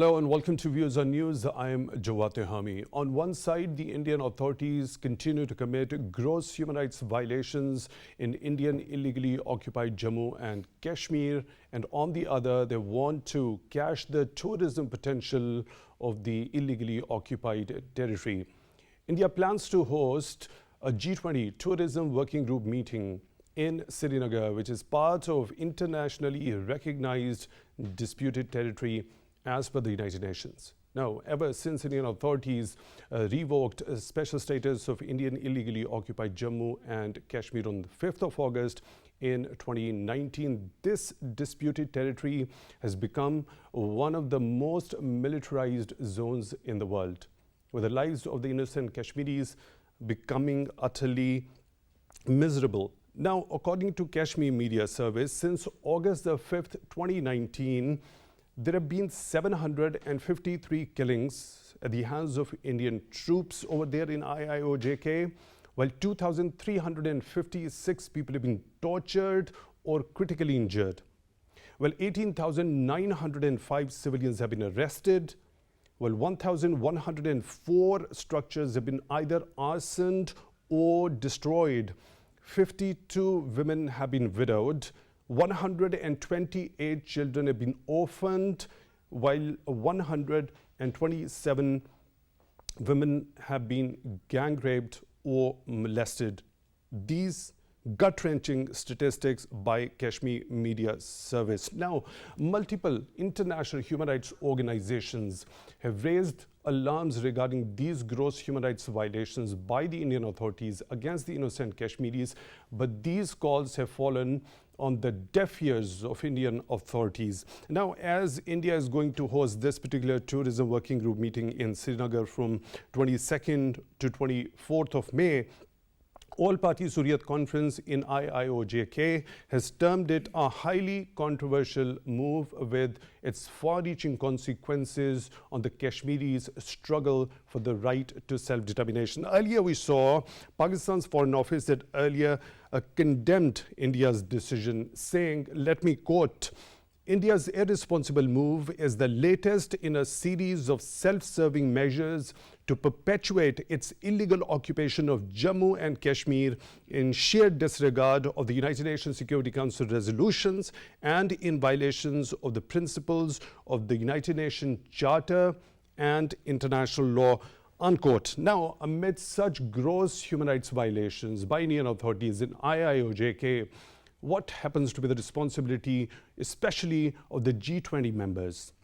Hello and welcome to Views on News. I am Jawad Tehami. On one side, the Indian authorities continue to commit gross human rights violations in Indian illegally occupied Jammu and Kashmir, and on the other, they want to cash the tourism potential of the illegally occupied territory. India plans to host a G20 tourism working group meeting in Srinagar, which is part of internationally recognized disputed territory as per the United Nations. Now, ever since Indian authorities revoked a special status of Indian illegally occupied Jammu and Kashmir on the 5th of August in 2019, this disputed territory has become one of the most militarized zones in the world, with the lives of the innocent Kashmiris becoming utterly miserable. Now, according to Kashmir Media Service, since August the 5th, 2019, there have been 753 killings at the hands of Indian troops over there in IIOJK, while 2,356 people have been tortured or critically injured. Well, 18,905 civilians have been arrested, while 1,104 structures have been either arsoned or destroyed. 52 women have been widowed. 128 children have been orphaned, while 127 women have been gang raped or molested. These gut-wrenching statistics by Kashmir Media Service. Now, multiple international human rights organizations have raised alarms regarding these gross human rights violations by the Indian authorities against the innocent Kashmiris, but these calls have fallen on the deaf ears of Indian authorities. Now, as India is going to host this particular tourism working group meeting in Srinagar from 22nd to 24th of May, All-Party Hurriyat Conference in IIOJK has termed it a highly controversial move with its far-reaching consequences on the Kashmiris' struggle for the right to self-determination. Earlier we saw Pakistan's Foreign Office that earlier condemned India's decision, saying, let me quote, India's irresponsible move is the latest in a series of self-serving measures to perpetuate its illegal occupation of Jammu and Kashmir in sheer disregard of the United Nations Security Council resolutions and in violations of the principles of the United Nations Charter and international law, unquote. Now, amid such gross human rights violations by Indian authorities in IIOJK, what happens to be the responsibility, especially of the G20 members?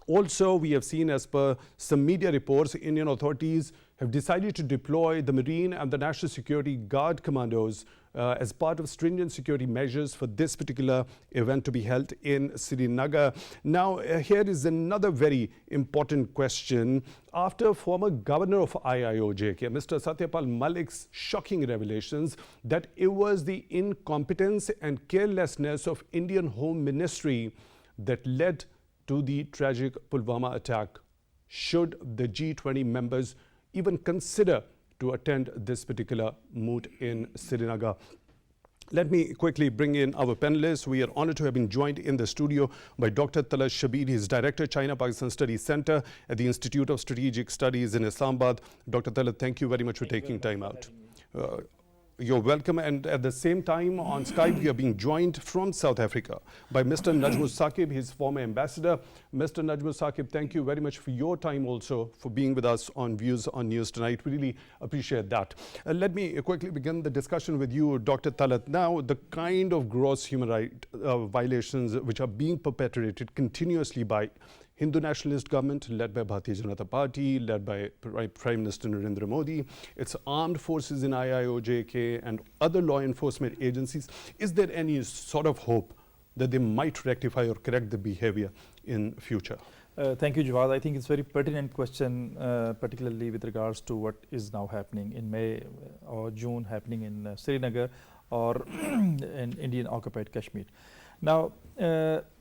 Also, we have seen, as per some media reports, Indian authorities have decided to deploy the Marine and the National Security Guard commandos as part of stringent security measures for this particular event to be held in Srinagar. Now, here is another very important question. After former governor of IIOJK, Mr. Satyapal Malik's shocking revelations that it was the incompetence and carelessness of Indian Home Ministry that led to the tragic Pulwama attack, should the G20 members even consider to attend this particular moot in Srinagar? Let me quickly bring in our panelists. We are honored to have been joined in the studio by Dr. Talat Shabbir. He is Director, China-Pakistan Studies Center at the Institute of Strategic Studies in Islamabad. Dr. Talat, thank you very much for taking time out. You're welcome. And at the same time, on Skype, we are being joined from South Africa by Mr. Najm Saqib, his former ambassador. Mr. Najm Saqib, thank you very much for your time also, for being with us on Views on News tonight. We really appreciate that. Let me quickly begin the discussion with you, Dr. Talat. Now, the kind of gross human rights violations which are being perpetrated continuously by Hindu nationalist government led by Bharatiya Janata Party, led by Prime Minister Narendra Modi, its armed forces in IIOJK and other law enforcement agencies. Is there any sort of hope that they might rectify or correct the behavior in future? Thank you, Jawad. I think it's a very pertinent question, particularly with regards to what is now happening in May or June, happening in Srinagar or in Indian occupied Kashmir. Now,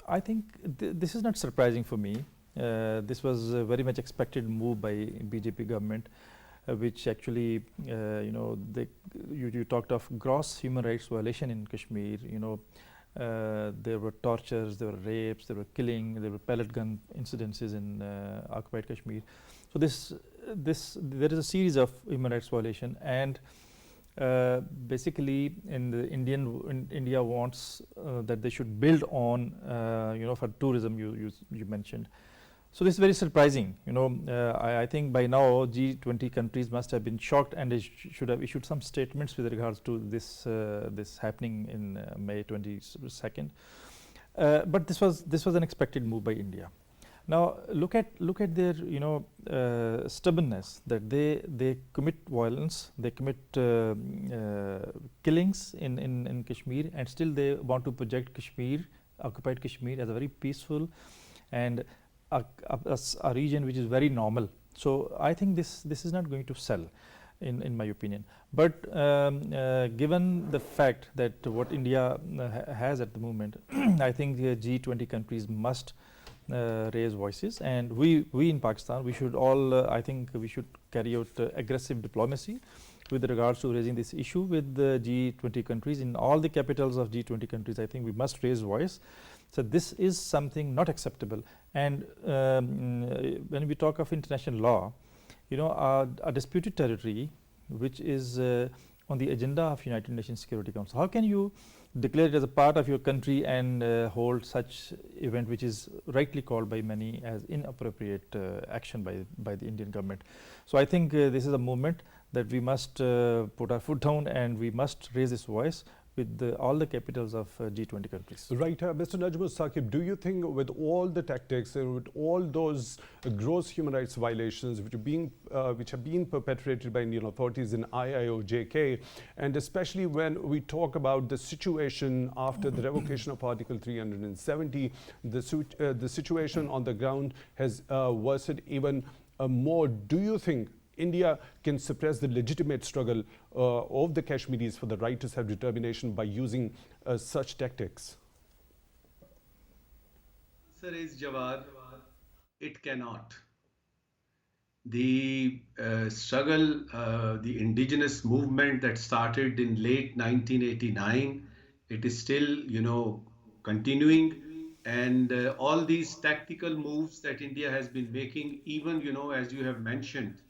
I think this is not surprising for me. This was a very much expected move by BJP government, which actually, you talked of gross human rights violation in Kashmir, There were tortures, there were rapes, there were killing, there were pellet gun incidences in occupied Kashmir. So there is a series of human rights violation, and basically India wants that they should build on for tourism you mentioned. So this is very surprising. I think by now G20 countries must have been shocked, and they should have issued some statements with regards to this happening in May 22nd. But this was an expected move by India. Now look at their stubbornness, that they commit violence, they commit killings in Kashmir, and still they want to project Kashmir, occupied Kashmir, as a very peaceful and a region which is very normal. So I think this is not going to sell, in my opinion. But given the fact that what India has at the moment, I think the G20 countries must raise voices, and we in Pakistan, we should all I think we should carry out aggressive diplomacy with regards to raising this issue with the G20 countries. In all the capitals of G20 countries, I think we must raise voice. So this is something not acceptable. And when we talk of international law, a disputed territory which is on the agenda of United Nations Security Council, how can you declare it as a part of your country and hold such event, which is rightly called by many as inappropriate action by the Indian government? So I think this is a movement that we must put our foot down, and we must raise this voice with all the capitals of G20 countries. Right, Mr. Najm Saqib, do you think with all the tactics and with all those gross human rights violations which have been perpetrated by Indian authorities in IIOJK, and especially when we talk about the situation after the revocation of Article 370, the situation on the ground has worsened even more? Do you think India can suppress the legitimate struggle of the Kashmiris for the right to self-determination by using such tactics? Answer is, Jawad, it cannot. The struggle, the indigenous movement that started in late 1989, it is still, continuing. And all these tactical moves that India has been making, even, as you have mentioned,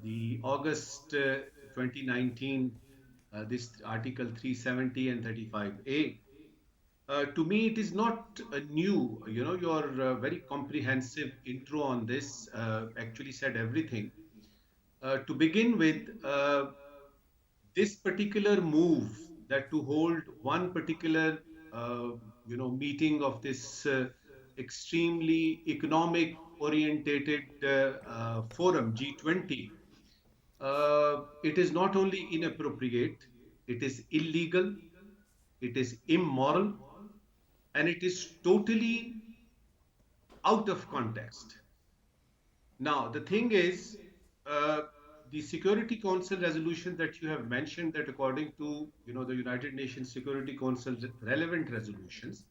the August 2019, this Article 370 and 35A, to me, it is not new. Your very comprehensive intro on this actually said everything. To begin with, this particular move, that to hold one particular, meeting of this extremely economic orientated forum, G20, it is not only inappropriate, it is illegal, it is immoral, and it is totally out of context. Now, the thing is, the Security Council resolution that you have mentioned, that according to the United Nations Security Council relevant resolutions,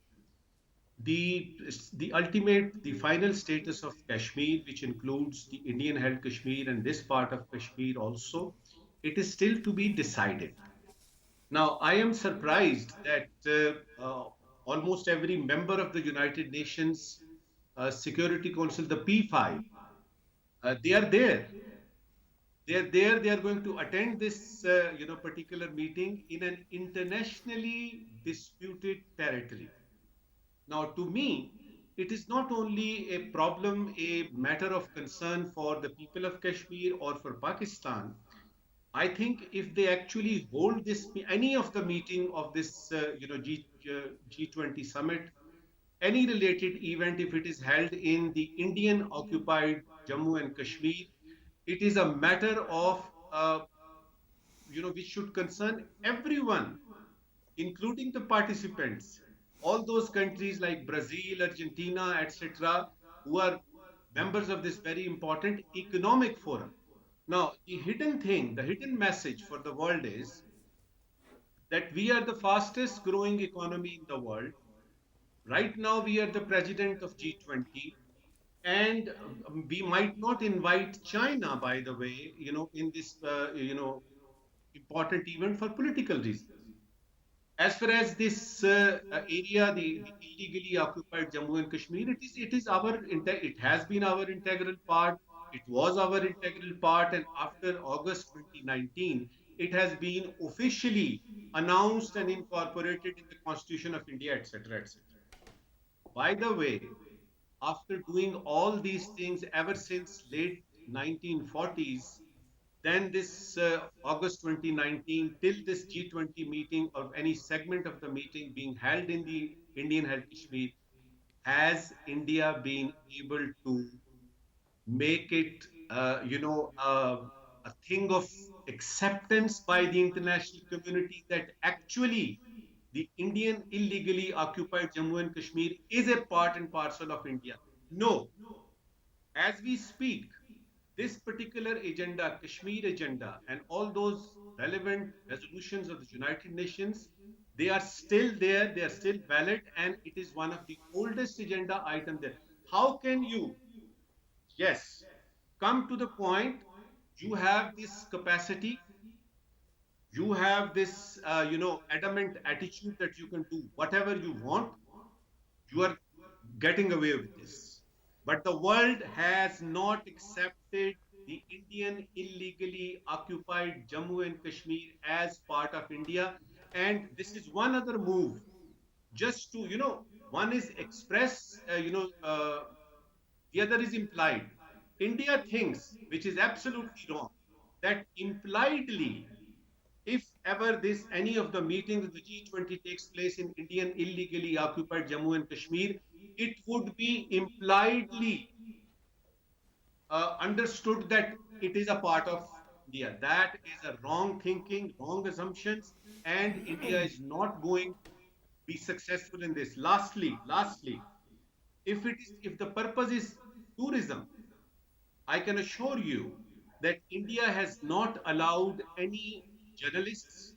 the ultimate, the final status of Kashmir, which includes the Indian-held Kashmir and this part of Kashmir also, it is still to be decided. Now, I am surprised that almost every member of the United Nations Security Council, the P5, they are there. They are there. They are going to attend this, particular meeting in an internationally disputed territory. Now, to me, it is not only a problem, a matter of concern for the people of Kashmir or for Pakistan. I think if they actually hold any of the meeting of this, G20 summit, any related event, if it is held in the Indian occupied Jammu and Kashmir, it is a matter of, which should concern everyone, including the participants, all those countries like Brazil, Argentina, etc., who are members of this very important economic forum. Now, the hidden thing, the hidden message for the world is that we are the fastest growing economy in the world. Right now, we are the president of G20, and we might not invite China, by the way, in this, important event for political reasons. As far as this area, the illegally occupied Jammu and Kashmir, it has been our integral part. It was our integral part, and after August 2019, it has been officially announced and incorporated in the Constitution of India, etc., etc. By the way, after doing all these things ever since late 1940s, then this August 2019 till this G20 meeting or any segment of the meeting being held in the Indian held Kashmir, has India been able to make it, a thing of acceptance by the international community that actually the Indian illegally occupied Jammu and Kashmir is a part and parcel of India? No. As we speak, this particular agenda, Kashmir agenda, and all those relevant resolutions of the United Nations, they are still there, they are still valid, and it is one of the oldest agenda item there. How can you, yes, come to the point, you have this capacity, you have this, adamant attitude that you can do whatever you want, you are getting away with this. But the world has not accepted the Indian illegally occupied Jammu and Kashmir as part of India. And this is one other move just to, one is express, the other is implied. India thinks, which is absolutely wrong, that impliedly if ever this any of the meetings of the G20 takes place in Indian illegally occupied Jammu and Kashmir, it would be impliedly understood that it is a part of India. That is a wrong thinking, wrong assumptions, and India is not going to be successful in this. Lastly, if the purpose is tourism, I can assure you that India has not allowed any journalists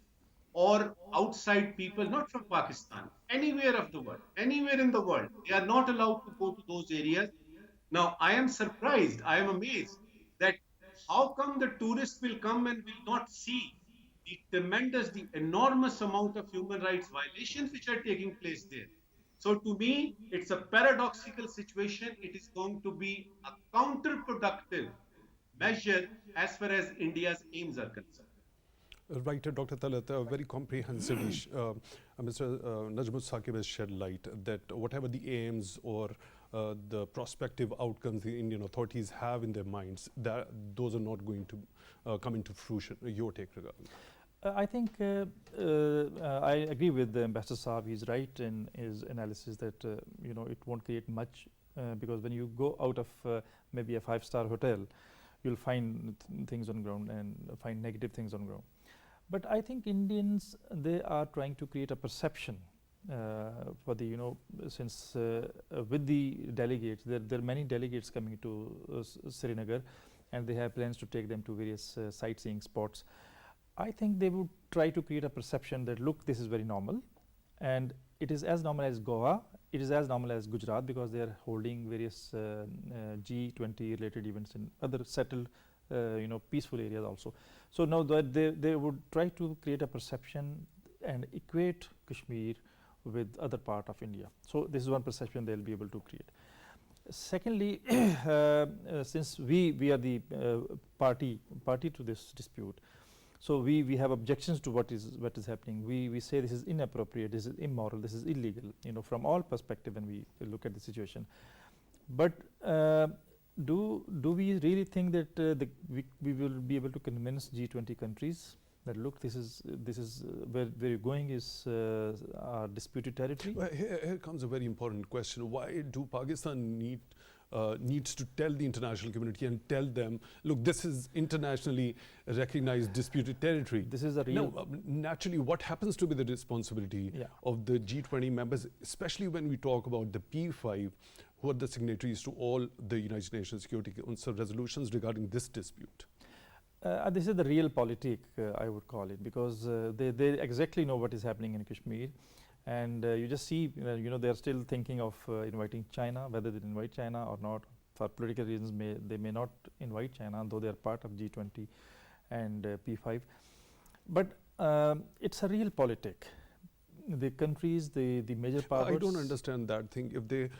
or outside people, not from Pakistan, anywhere of the world, anywhere in the world, they are not allowed to go to those areas. Now, I am surprised, I am amazed that how come the tourists will come and will not see the tremendous, the enormous amount of human rights violations which are taking place there. So to me, it's a paradoxical situation. It is going to be a counterproductive measure as far as India's aims are concerned. Right, Dr. Talat, very comprehensively, Mr. Najm Saqib has shed light that whatever the aims or the prospective outcomes the Indian authorities have in their minds, that those are not going to come into fruition. Your take regarding I think I agree with Ambassador Saab. He's right in his analysis that it won't create much because when you go out of maybe a five-star hotel, you'll find things on ground and find negative things on ground. But I think Indians, they are trying to create a perception for the since with the delegates, there are many delegates coming to Srinagar, and they have plans to take them to various sightseeing spots. I think they would try to create a perception that look, this is very normal, and it is as normal as Goa, it is as normal as Gujarat because they are holding various G20 related events in other settled peaceful areas also. So now that they would try to create a perception and equate Kashmir with other part of India. So this is one perception they'll be able to create. Secondly, since we are the party to this dispute, so we have objections to what is happening. We say this is inappropriate, this is immoral, this is illegal, from all perspective when we look at the situation. But do we really think that we will be able to convince G20 countries that look, this is where you're going is our disputed territory? Well, here comes a very important question. Why do Pakistan needs to tell the international community and tell them, look, this is internationally recognized disputed territory? This is a real... No, naturally, what happens to be the responsibility of the G20 members, especially when we talk about the P5, who are the signatories to all the United Nations Security Council resolutions regarding this dispute? This is the real politic, I would call it, because they exactly know what is happening in Kashmir. And you just see, they are still thinking of inviting China, whether they invite China or not. For political reasons, they may not invite China, though they are part of G20 and P5. But it's a real politic. the countries, the major powers. I don't understand that thing. If they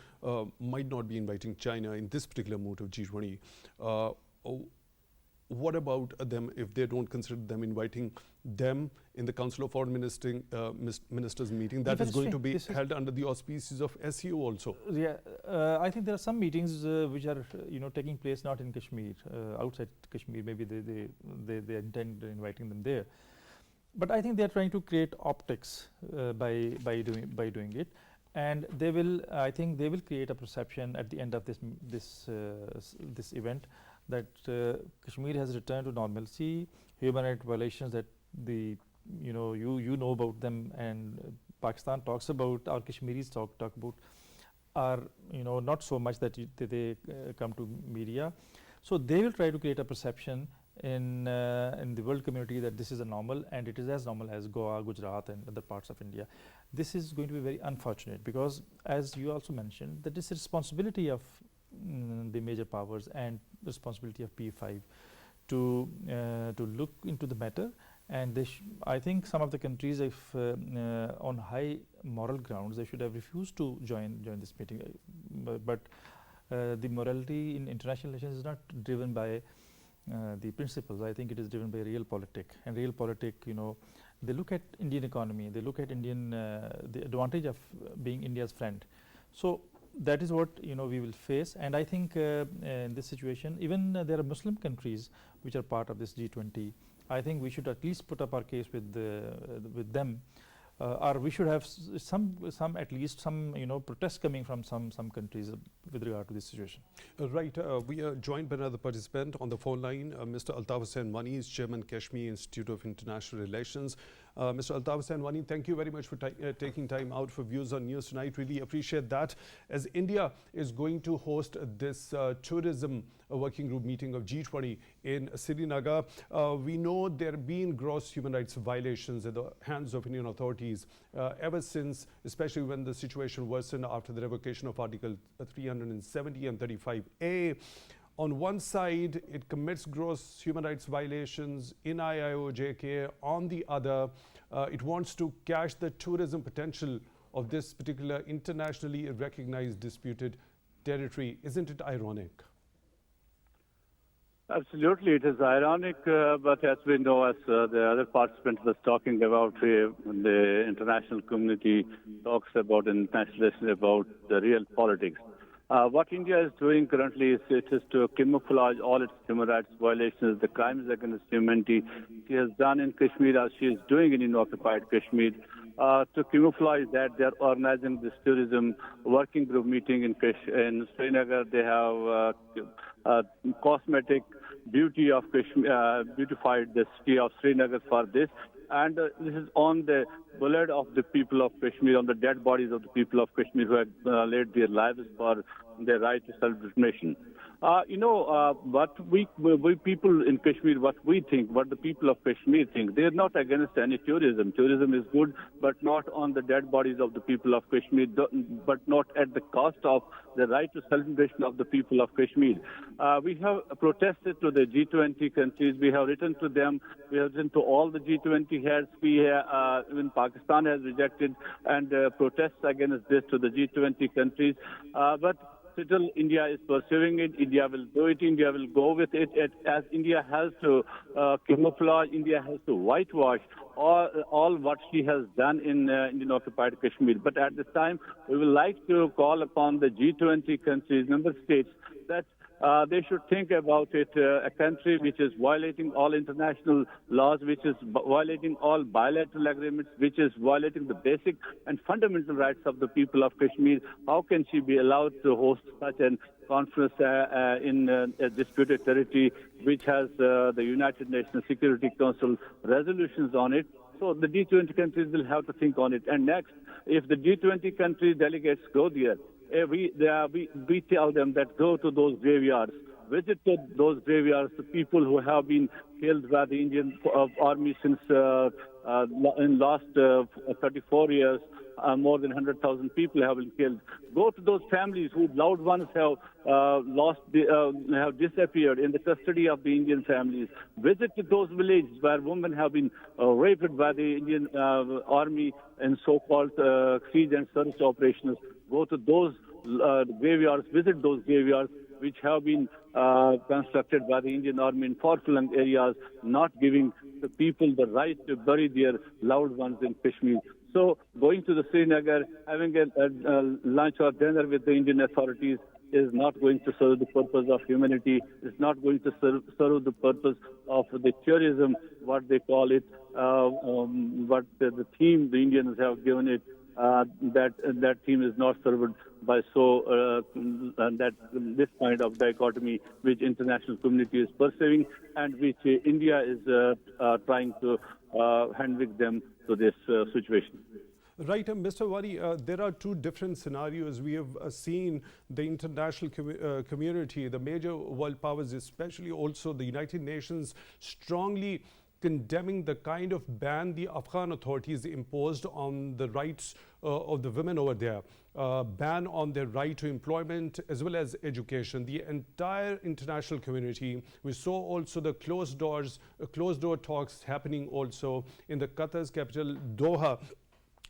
might not be inviting China in this particular mode of G20, what about them if they don't consider them inviting them in the Council of Foreign Ministers meeting that is going to be held under the auspices of SEO also? Yeah, I think there are some meetings which are taking place not in Kashmir, outside Kashmir. Maybe they intend inviting them there, but I think they are trying to create optics by doing it, and they will. I think they will create a perception at the end of this event that Kashmir has returned to normalcy. Human rights violations that you know about them, and Pakistan talks about, or Kashmiris talk about, are not so much that they come to media. So they will try to create a perception in the world community that this is a normal, and it is as normal as Goa, Gujarat, and other parts of India. This is going to be very unfortunate, because as you also mentioned, that is the responsibility of the major powers and responsibility of P5 to look into the matter. And I think some of the countries, if on high moral grounds, they should have refused to join this meeting. But the morality in international relations is not driven by the principles. I think it is driven by realpolitik. And realpolitik, they look at Indian economy, they look at the advantage of being India's friend. So that is what we will face. And I think in this situation, even there are Muslim countries which are part of this G20. I think we should at least put up our case with them, or we should have some protests coming from some countries with regard to this situation. Right. We are joined by another participant on the phone line. Mr. Altaf Hussain Wani is Chairman, Kashmir Institute of International Relations. Mr. Altaf Hussain Wani, thank you very much for taking time out for Views on News tonight. Really appreciate that. As India is going to host this tourism working group meeting of G20 in Srinagar, we know there have been gross human rights violations at the hands of Indian authorities ever since, especially when the situation worsened after the revocation of Article 370 and 35A. On one side, it commits gross human rights violations in IIOJK. On the other, it wants to cash the tourism potential of this particular internationally recognized disputed territory. Isn't it ironic? Absolutely, it is ironic, but as we know, as the other participant was talking about, the international community talks about international relations, about the real politics. What India is doing currently is it is to camouflage all its human rights violations, the crimes against humanity she has done in Kashmir, as she is doing in occupied Kashmir. To camouflage that, they are organizing this tourism working group meeting in Srinagar. They have cosmetic beauty of Kashmir, beautified the city of Srinagar for this. And this is on the blood of the people of Kashmir, on the dead bodies of the people of Kashmir who had laid their lives for their right to self-determination. What we people in Kashmir, what we think, what the people of Kashmir think, they are not against any tourism. Tourism is good, but not on the dead bodies of the people of Kashmir, but not at the cost of the right to self-determination of the people of Kashmir. We have protested to the G20 countries. We have written to them. We have written to all the G20 heads. Even Pakistan has rejected and protests against this to the G20 countries. But still, India is pursuing it. India will do it. India will go with it. As India has to camouflage, India has to whitewash all what she has done in occupied Kashmir. But at this time, we would like to call upon the G20 countries, member states, that they should think about it. A country which is violating all international laws, which is violating all bilateral agreements, which is violating the basic and fundamental rights of the people of Kashmir. How can she be allowed to host such a conference in a disputed territory which has the United Nations Security Council resolutions on it? So the G20 countries will have to think on it. And next, if the G20 country delegates go there, we tell them that go to those graveyards, visit those graveyards, the people who have been killed by the Indian army since in last 34 years, more than 100,000 people have been killed. Go to those families whose loved ones have have disappeared in the custody of the Indian families. Visit those villages where women have been raped by the Indian army in so-called siege and search operations. Go to those graveyards, visit those graveyards which have been constructed by the Indian army in far-flung areas, not giving the people the right to bury their loved ones in Kashmir. So going to the Srinagar, having a lunch or dinner with the Indian authorities is not going to serve the purpose of humanity. It's not going to serve the purpose of the terrorism, what they call it, what the theme the Indians have given it. That theme is not served by this kind of dichotomy which international community is pursuing and which India is trying to handpick them to this situation. Right, Mr. Wani, there are two different scenarios. We have seen the international community, the major world powers, especially also the United Nations, strongly condemning the kind of ban the Afghan authorities imposed on the rights of the women over there, ban on their right to employment as well as education. The entire international community, we saw also the closed door talks happening also in the Qatar's capital, Doha.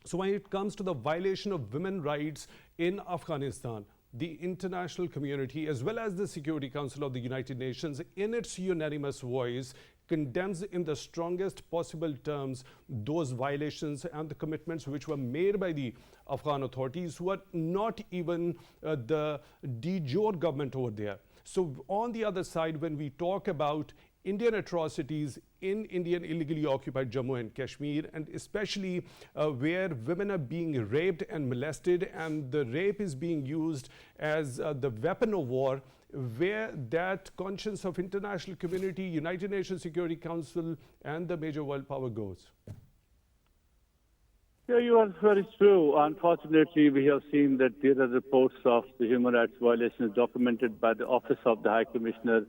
So when it comes to the violation of women's rights in Afghanistan, the international community as well as the Security Council of the United Nations in its unanimous voice condemns in the strongest possible terms those violations and the commitments which were made by the Afghan authorities, who are not even the de jure government over there. So on the other side, when we talk about Indian atrocities in Indian illegally occupied Jammu and Kashmir, and especially where women are being raped and molested, and the rape is being used as the weapon of war, where that conscience of international community, United Nations Security Council, and the major world power goes. Yeah, you are very true. Unfortunately, we have seen that there are reports of the human rights violations documented by the Office of the High Commissioner.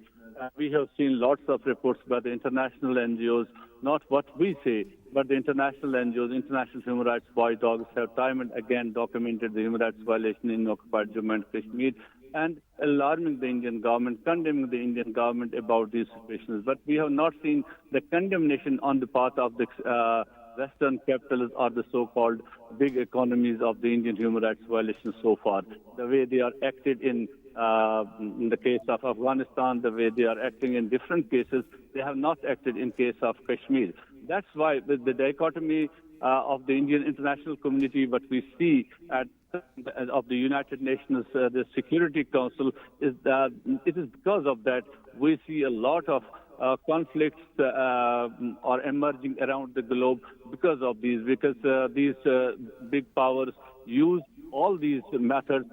We have seen lots of reports by the international NGOs, not what we say, but the international NGOs, international human rights watchdogs, have time and again documented the human rights violation in occupied Jammu and Kashmir and alarming the Indian government, condemning the Indian government about these situations. But we have not seen the condemnation on the part of the Western capitalists or the so-called big economies of the Indian human rights violations so far. The way they are acted in the case of Afghanistan, the way they are acting in different cases, they have not acted in case of Kashmir. That's why with the dichotomy of the Indian international community, what we see of the United Nations, the Security Council, is that it is because of that we see a lot of conflicts are emerging around the globe because of these big powers use all these methods,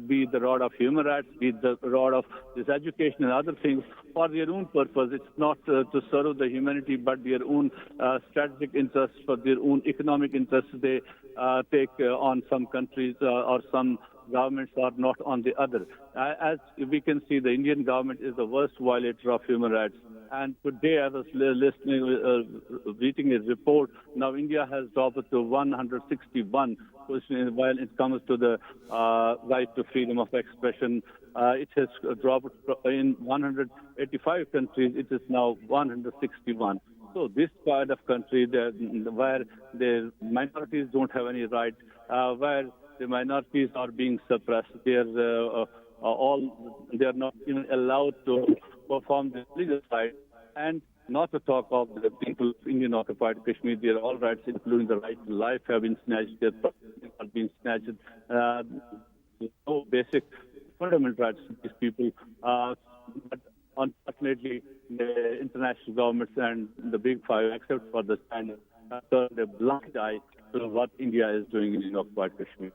be the rod of human rights, be the rod of this education and other things, for their own purpose. It's not to serve the humanity, but their own strategic interests, for their own economic interests. They take on some countries or some governments are not on the other. As we can see, the Indian government is the worst violator of human rights. And today, I was reading a report. Now, India has dropped to 161 while it comes to the right to freedom of expression. It has dropped in 185 countries. It is now 161. So this kind of country where the minorities don't have any right, where the minorities are being suppressed, they are not even allowed to perform the legal side, and not to talk of the people in Indian occupied Kashmir. Their all rights, including the right to life, have been snatched. Their property are being snatched. No basic fundamental rights to these people. But unfortunately, the international governments and the Big Five, except for the China, have turned a blind eye to what India is doing in Indian occupied Kashmir.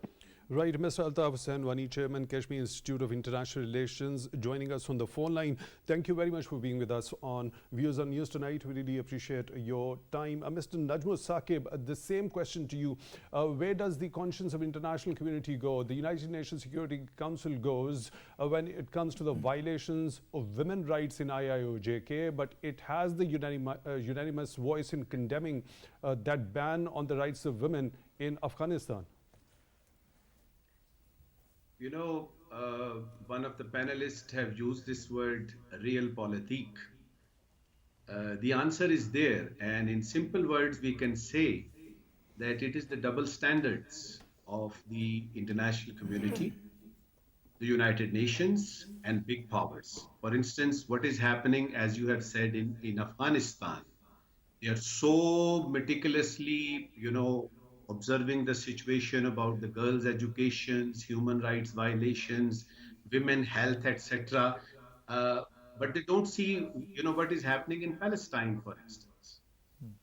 Right, Mr. Altaf, Hussain, Wani, Chairman, Kashmir Institute of International Relations, joining us on the phone line. Thank you very much for being with us on Views on News tonight. We really appreciate your time. Mr. Najm Saqib, the same question to you. Where does the conscience of international community go? The United Nations Security Council goes when it comes to the violations of women's rights in IIOJK, but it has the unanimous voice in condemning that ban on the rights of women in Afghanistan. One of the panelists have used this word realpolitik. The answer is there, and in simple words, we can say that it is the double standards of the international community, the United Nations, and big powers. For instance, what is happening, as you have said, in Afghanistan? They are so meticulously, observing the situation about the girls' educations, human rights violations, women health, etc. Uh, but they don't see, what is happening in Palestine, for instance.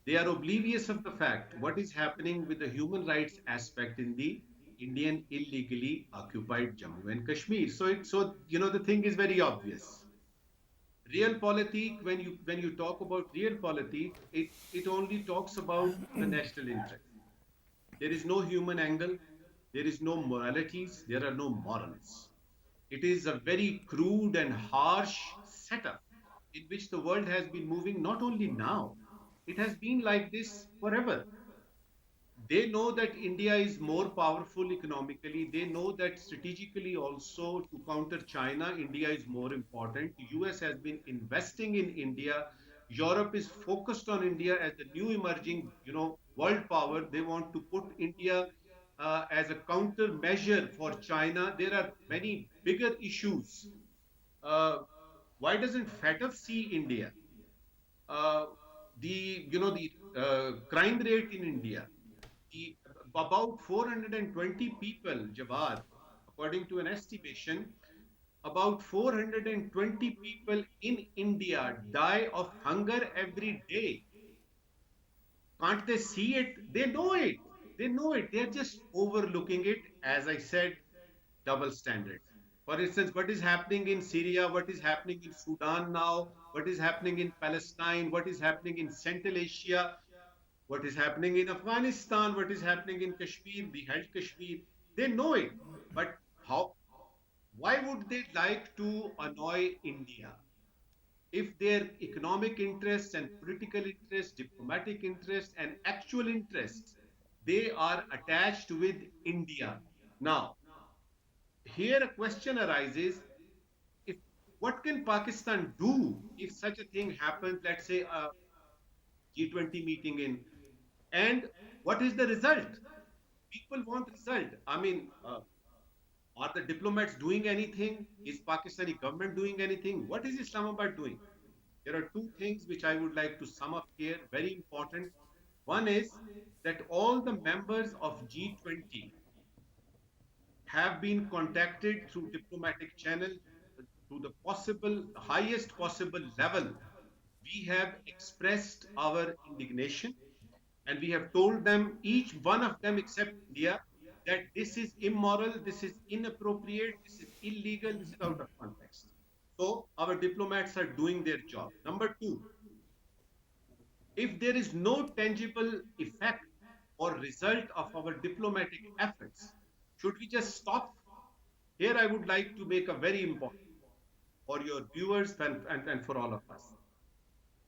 They are oblivious of the fact what is happening with the human rights aspect in the Indian illegally occupied Jammu and Kashmir. So the thing is very obvious. Realpolitik, when you talk about realpolitik, it only talks about the national interest. There is no human angle, there is no moralities, there are no morals. It is a very crude and harsh setup in which the world has been moving not only now, it has been like this forever. They know that India is more powerful economically. They know that strategically also to counter China, India is more important. The US has been investing in India. Europe is focused on India as the new emerging, world power. They want to put India as a countermeasure for China. There are many bigger issues. Uh, why doesn't FATF see India? Uh, the crime rate in India, the, about 420 people, Jawad, according to an estimation, about 420 people in India die of hunger every day. Can't they see it? They know it. They know it. They're just overlooking it. As I said, double standards. For instance, what is happening in Syria, what is happening in Sudan now, what is happening in Palestine, what is happening in Central Asia, what is happening in Afghanistan, what is happening in Kashmir, we held Kashmir. They know it. But how? Why would they like to annoy India? If their economic interests and political interests, diplomatic interests, and actual interests, they are attached with India. Now, here a question arises: if what can Pakistan do if such a thing happens? Let's say a G20 meeting and what is the result? People want result. I mean, are the diplomats doing anything? Is Pakistani government doing anything? What is Islamabad doing? There are two things which I would like to sum up here, very important. One is that all the members of G20 have been contacted through diplomatic channel to the possible highest possible level. We have expressed our indignation and we have told them, each one of them except India, that this is immoral, this is inappropriate, this is illegal, this is out of context. So our diplomats are doing their job. Number two, if there is no tangible effect or result of our diplomatic efforts, should we just stop? Here I would like to make a very important for your viewers and for all of us.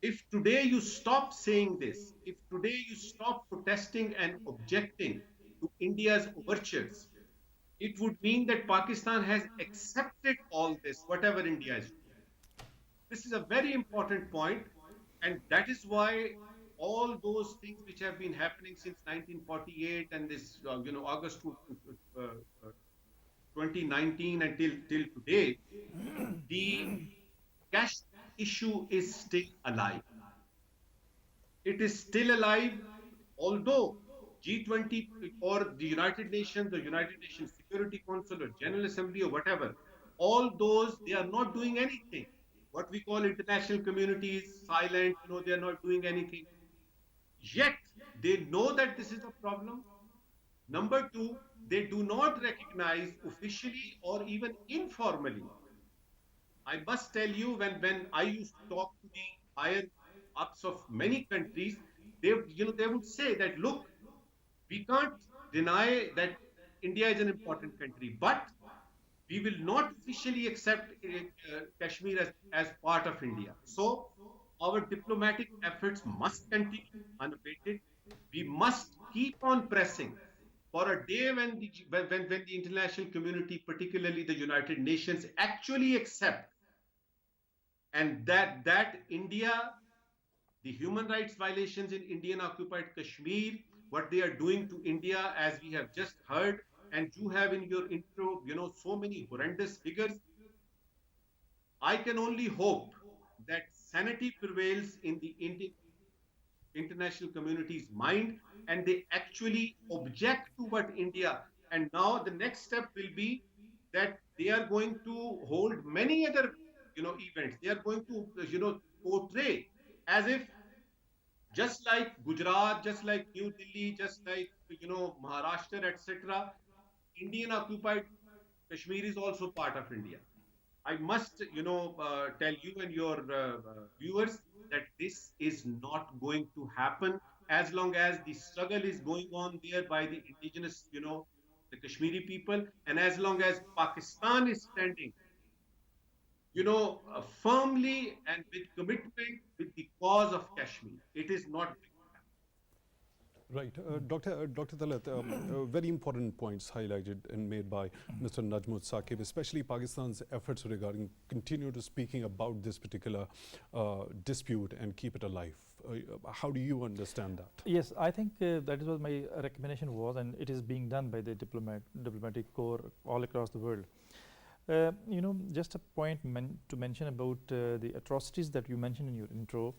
If today you stop saying this, if today you stop protesting and objecting to India's overtures, it would mean that Pakistan has accepted all this, whatever India is doing. This is a very important point, and that is why all those things which have been happening since 1948 and this, August 2019 until till today, the cash issue is still alive. It is still alive, although G20 or the United Nations, the United Nations Security Council or General Assembly or whatever, all those, they are not doing anything. What we call international community is silent, they are not doing anything. Yet, they know that this is a problem. Number two, they do not recognize officially or even informally. I must tell you, when I used to talk to the higher ups of many countries, they would say that, look, we can't deny that India is an important country, but we will not officially accept Kashmir as part of India. So our diplomatic efforts must continue unabated. We must keep on pressing for a day when the international community, particularly the United Nations, actually accept and that India, the human rights violations in Indian occupied Kashmir, what they are doing to India, as we have just heard, and you have in your intro, so many horrendous figures. I can only hope that sanity prevails in the international community's mind and they actually object to what India. And now the next step will be that they are going to hold many other, events. They are going to, portray as if just like Gujarat, just like New Delhi, just like, Maharashtra, etc., Indian occupied Kashmir is also part of India. I must, tell you and your viewers that this is not going to happen as long as the struggle is going on there by the indigenous, the Kashmiri people, and as long as Pakistan is standing, firmly and with commitment with the cause of Kashmir. It is not. Right. Dr. Talat, very important points highlighted and made by Mr. Najm Saqib, especially Pakistan's efforts regarding continue to speaking about this particular dispute and keep it alive. How do you understand that? Yes, I think that is what my recommendation was, and it is being done by the diplomatic corps all across the world. Just a point to mention about the atrocities that you mentioned in your intro.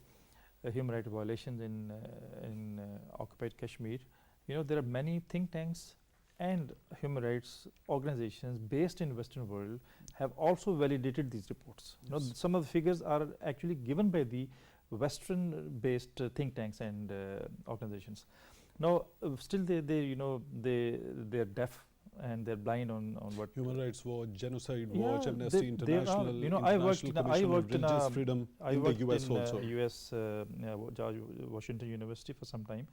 Human rights violations in occupied Kashmir. There are many think tanks and human rights organizations based in Western world have also validated these reports. Yes. Some of the figures are actually given by the Western-based think tanks and organizations. Now, still they're deaf and they're blind on what Human Rights Watch, Genocide Watch, Amnesty they International, are, I worked in Religious Freedom in the US also. US, George Washington University for some time.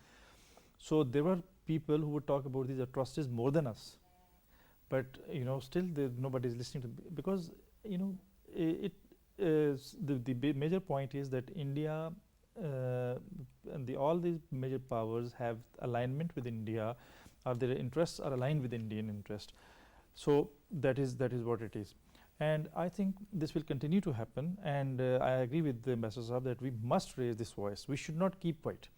So there were people who would talk about these atrocities more than us, but still nobody is listening to, because it is the major point is that India and all these major powers have alignment with India, or their interests are aligned with Indian interest. So that is what it is. And I think this will continue to happen, and I agree with the Ambassador Sahab that we must raise this voice. We should not keep quiet.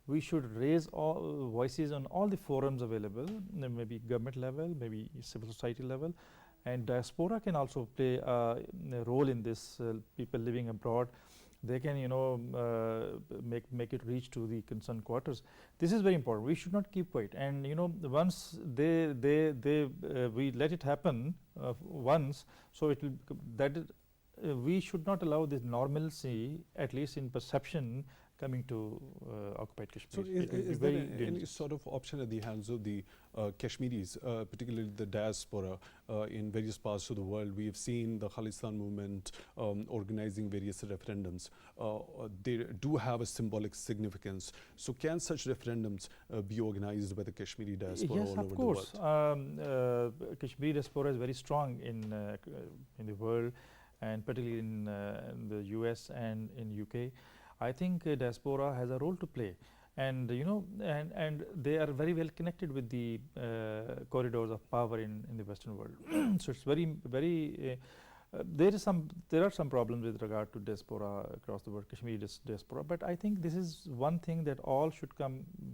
We should raise all voices on all the forums available, maybe government level, maybe civil society level, and diaspora can also play a role in this. People living abroad, they can make it reach to the concerned quarters. This is very important. We should not keep quiet, and once we let it happen once, so it will we should not allow this normalcy, at least in perception, coming to occupied Kashmir. So is there any sort of option at the hands of the Kashmiris, particularly the diaspora in various parts of the world? We have seen the Khalistan movement organizing various referendums. They do have a symbolic significance. So can such referendums be organized by the Kashmiri diaspora all over the world? Yes, of course. Kashmiri diaspora is very strong in the world, and particularly in the US and in UK. I think diaspora has a role to play, and and they are very well connected with the corridors of power in the Western world. So it's very there are some problems with regard to diaspora across the world, Kashmiri diaspora. But I think this is one thing that all should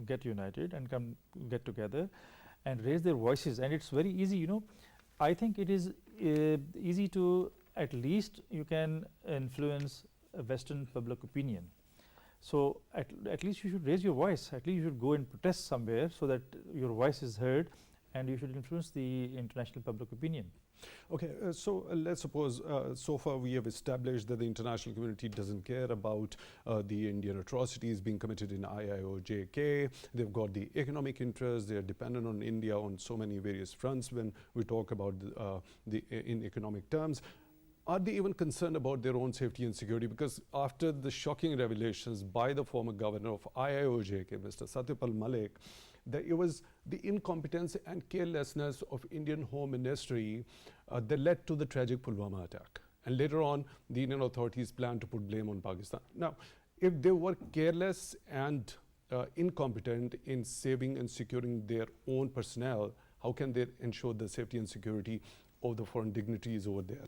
get united and get together and raise their voices. And it's very easy. I think it is easy to, at least you can influence Western public opinion. So at least you should raise your voice. At least you should go and protest somewhere so that your voice is heard, and you should influence the international public opinion. Okay, so let's suppose so far we have established that the international community doesn't care about the Indian atrocities being committed in IIOJK. They've got the economic interests. They're dependent on India on so many various fronts when we talk about in economic terms. Are they even concerned about their own safety and security? Because after the shocking revelations by the former governor of IIOJK, Mr. Satyapal Malik, that it was the incompetence and carelessness of Indian Home Ministry that led to the tragic Pulwama attack. And later on, the Indian authorities planned to put blame on Pakistan. Now, if they were careless and incompetent in saving and securing their own personnel, how can they ensure the safety and security of the foreign dignitaries over there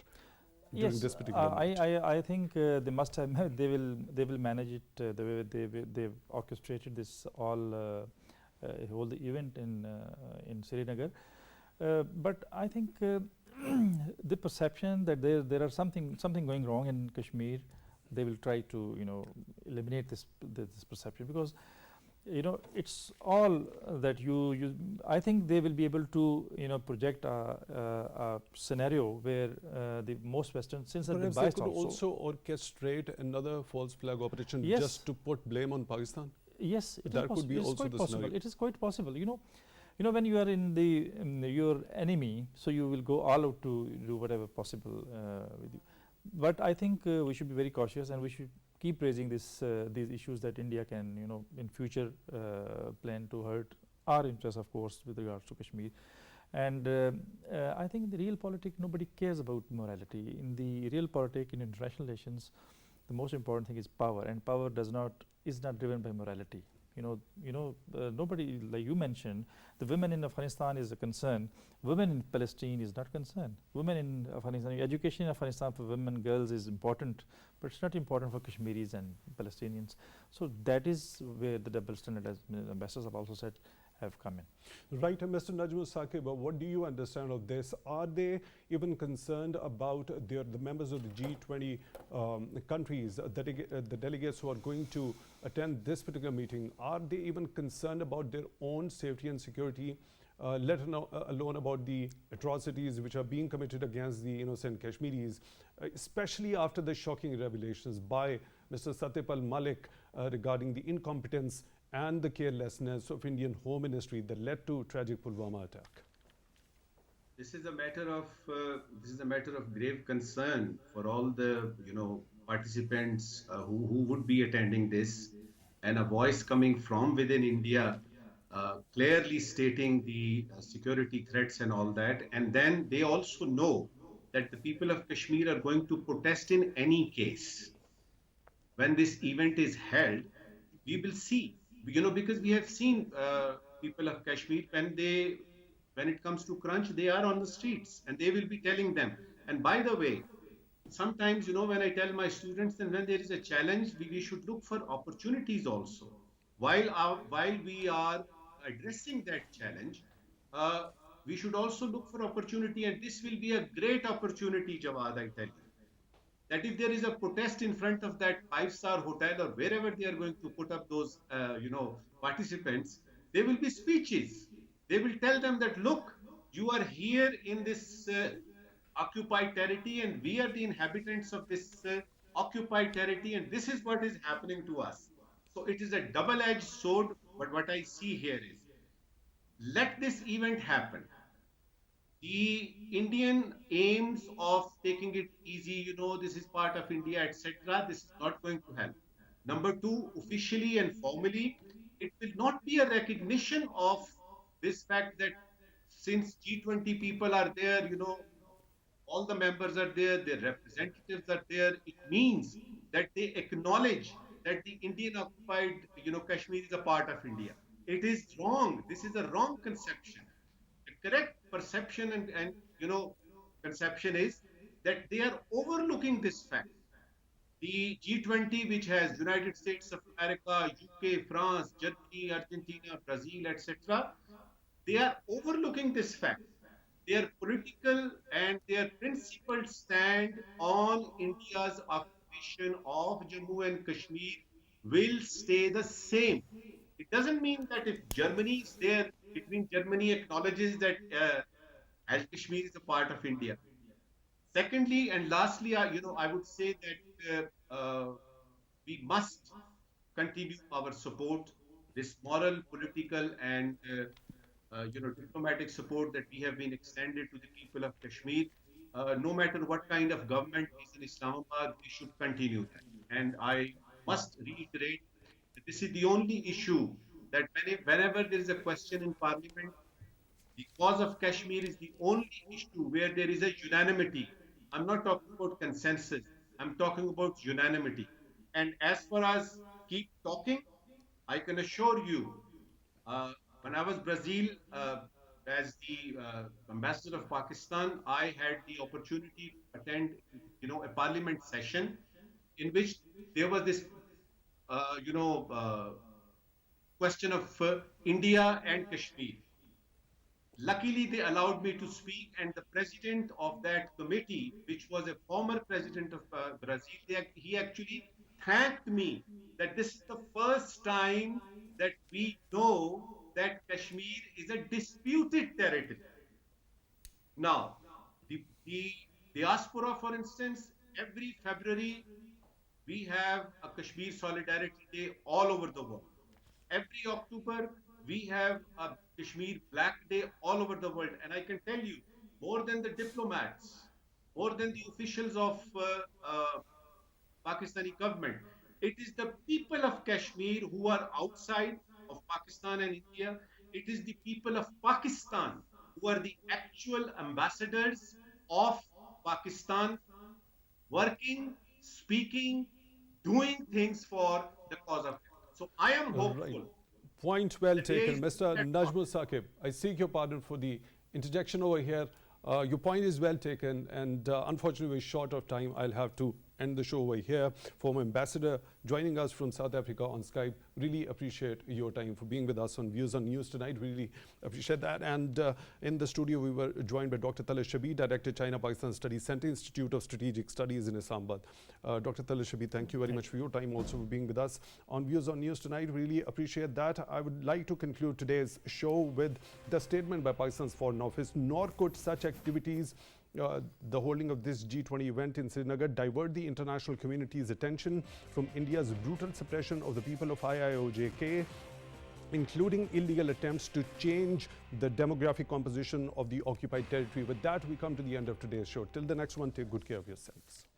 during Yes, this particular moment? I think they must have they will manage it the way they've orchestrated this whole event in Srinagar. But I think the perception that there are something going wrong in Kashmir, they will try to eliminate this perception, because it's all that I think they will be able to project a scenario where the most Western, since they're Perhaps they biased could also. also orchestrate another false flag operation Yes. just to put blame on Pakistan. Yes, it That is could be it's also quite the possible. scenario. It is quite possible. When you are in your enemy, so you will go all out to do whatever possible with you. But I think we should be very cautious, and we should keep raising these issues that India can, in future plan to hurt our interests, of course, with regards to Kashmir. And I think in the real politics, nobody cares about morality. In the real politics, in international relations, the most important thing is power, and power is not driven by morality. Nobody, like you mentioned, the women in Afghanistan is a concern. Women in Palestine is not concerned. Women in Afghanistan, education in Afghanistan for women, girls is important, but it's not important for Kashmiris and Palestinians. So that is where the double standard, as ambassadors have also said, have come in. Right, and Mr. Najm Saqib, what do you understand of this? Are they even concerned about the members of the G20 countries, the delegates who are going to attend this particular meeting? Are they even concerned about their own safety and security, let alone about the atrocities which are being committed against the innocent Kashmiris, especially after the shocking revelations by Mr. Satif al-Malik regarding the incompetence and the carelessness of Indian Home Ministry that led to tragic Pulwama attack? This is a matter of grave concern for all the participants who would be attending this, and a voice coming from within India clearly stating the security threats and all that. And then they also know that the people of Kashmir are going to protest in any case. When this event is held, we will see, because we have seen people of Kashmir, when it comes to crunch, they are on the streets and they will be telling them. And by the way, sometimes, when I tell my students, then when there is a challenge, we should look for opportunities also. While we are addressing that challenge, we should also look for opportunity, and this will be a great opportunity, Jawad, I tell you, that if there is a protest in front of that five-star hotel or wherever they are going to put up those, participants, there will be speeches. They will tell them that, look, you are here in this occupied territory, and we are the inhabitants of this occupied territory, and this is what is happening to us. So it is a double-edged sword, but what I see here is, let this event happen. The Indian aims of taking it easy, this is part of India, etc., this is not going to help. Number two, officially and formally, it will not be a recognition of this fact that since G20 people are there, all the members are there, their representatives are there, it means that they acknowledge that the Indian occupied, Kashmir is a part of India. It is wrong. This is a wrong conception. The correct perception and conception is that they are overlooking this fact. The G20, which has United States of America, UK, France, Germany, Argentina, Brazil, etc., they are overlooking this fact. Their political and their principled stand on India's occupation of Jammu and Kashmir will stay the same. It doesn't mean that if Germany is there, it means Germany acknowledges that Al Kashmir is a part of India. Secondly, and lastly, I would say that we must continue our support, this moral, political, and diplomatic support that we have been extended to the people of Kashmir. No matter what kind of government is in Islamabad, we should continue that. And I must reiterate that this is the only issue that whenever there is a question in Parliament, the cause of Kashmir is the only issue where there is a unanimity. I'm not talking about consensus. I'm talking about unanimity. And as far as keep talking, I can assure you, uh, when I was Brazil as the ambassador of Pakistan, I had the opportunity to attend, a parliament session in which there was this, question of India and Kashmir. Luckily, they allowed me to speak, and the president of that committee, which was a former president of Brazil, he actually thanked me that this is the first time that we know that Kashmir is a disputed territory. Now, the diaspora, for instance, every February we have a Kashmir Solidarity Day all over the world. Every October, we have a Kashmir Black Day all over the world. And I can tell you, more than the diplomats, more than the officials of Pakistani government, it is the people of Kashmir who are outside of Pakistan and India. It is the people of Pakistan who are the actual ambassadors of Pakistan, working, speaking, doing things for the cause of it. So I am Right. hopeful. Point well The taken. days Mr. that Najm Saqib, I seek your pardon for the interjection over here. Your point is well taken, and unfortunately, we're short of time. I'll have to end the show over here. Former ambassador joining us from South Africa on Skype. Really appreciate your time for being with us on Views on News tonight. Really appreciate that. And in the studio, we were joined by Dr. Talat Shabbir, Director, China-Pakistan Studies Center, Institute of Strategic Studies in Islamabad. Dr. Talat Shabbir, thank you very much for your time, also for being with us on Views on News tonight. Really appreciate that. I would like to conclude today's show with the statement by Pakistan's Foreign Office: nor could such activities, the holding of this G20 event in Srinagar, divert the international community's attention from India's brutal suppression of the people of IIOJK, including illegal attempts to change the demographic composition of the occupied territory. With that, we come to the end of today's show. Till the next one, take good care of yourselves.